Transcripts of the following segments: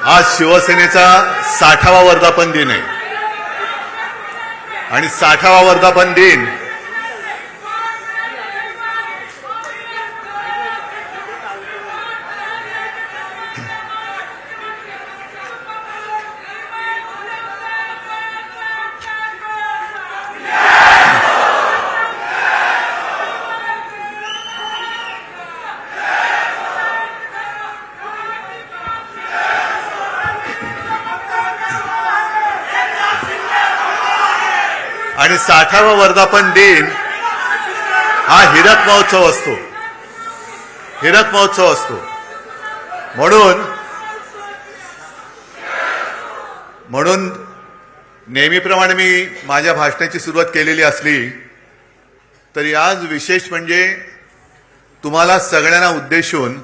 आज शिवसेनेचा 60वा वर्धापन दिन आहे आणि 60वा वर्धापन दिन आणि 60वा वर्धापन दिन हा हिरक महोत्सव असतो. हिरक महोत्सव असतो. म्हणून नेहमीप्रमाणे मी माझ्या भाषणाची सुरुवात केलेली असली तरी आज विशेष म्हणजे तुम्हाला सगळ्यांना उद्देशून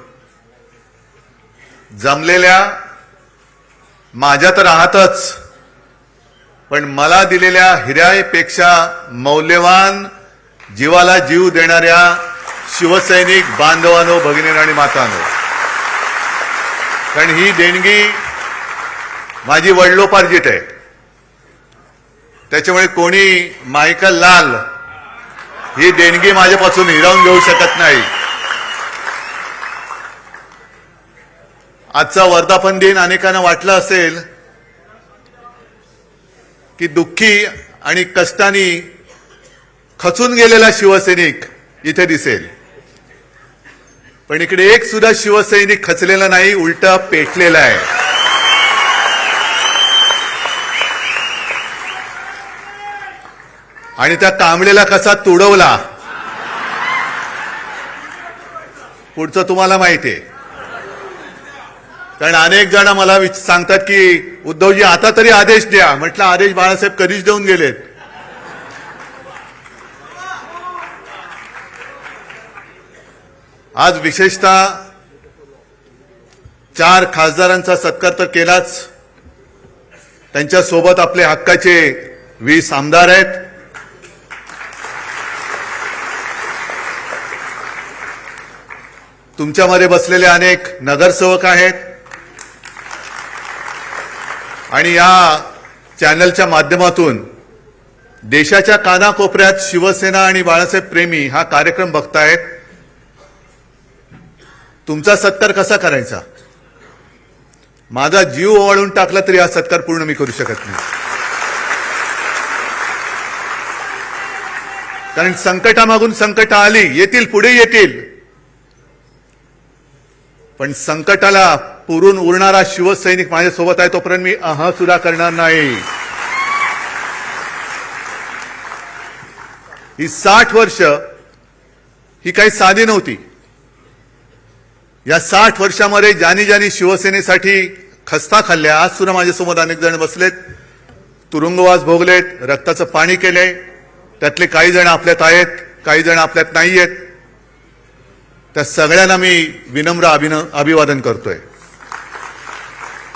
जमलेल्या माझ्या तर आहातच पण मला दिलेल्या हिऱ्यापेक्षा मौल्यवान जीवाला जीव देणाऱ्या शिवसैनिक बांधवांनो, भगिनींनो आणि मातांनो, कारण ही देणगी माझी वडिलोपार्जित आहे. त्याच्यामुळे कोणी मायकल लाल ही देणगी माझ्यापासून हिरावून घेऊ शकत नाही. आजचा वर्धापन दिन अनेकांना वाटलं असेल की दुःखी आणि कष्टाने खचून गेलेला शिवसैनिक इथे दिसेल, पण इकडे एक सुद्धा शिवसैनिक खचलेला नाही, उलटा पेटलेला आहे. आणि त्या कांबळेला कसा तुडवला पुढचं तुम्हाला माहिती आहे. कारण अनेक जण मला सांगतात की उद्धवजी आता तरी आदेश द्या. म्हटलं आदेश बाळासाहेब कधीच देऊन गेलेत. आज विशेषतः 4 खासदारांचा सत्कार तर केलाच, त्यांच्यासोबत आपले हक्काचे 20 आमदार आहेत. तुमच्यामध्ये बसलेले अनेक नगरसेवक आहेत आणि या चॅनलच्या माध्यमातून देशाच्या कानाकोपऱ्यात शिवसेना आणि बाळासाहेब प्रेमी हा कार्यक्रम बघतायत. तुमचा सत्कार कसा करायचा? माझा जीव ओवाळून टाकला तरी हा सत्कार पूर्ण मी करू शकत नाही. कारण संकटामागून संकट आली, येतील, पुढे येतील, पण संकटाला पुरून उरणारा शिवसैनिक माझ्यासोबत आहे तोपर्यंत मी सुद्धा करणार नाही. ही 60 वर्ष ही काही साधी नव्हती. या 60 वर्षामध्ये ज्यांनी शिवसेनेसाठी खस्ता खाल्ल्या, आज सुद्धा माझ्यासोबत अनेक जण बसलेत, तुरुंगवास भोगलेत, रक्ताचं पाणी केलंय. त्यातले काही जण आपल्यात आहेत, काही जण आपल्यात नाही आहेत. त्या सगळ्यांना मी विनम्र अभिवादन करतोय.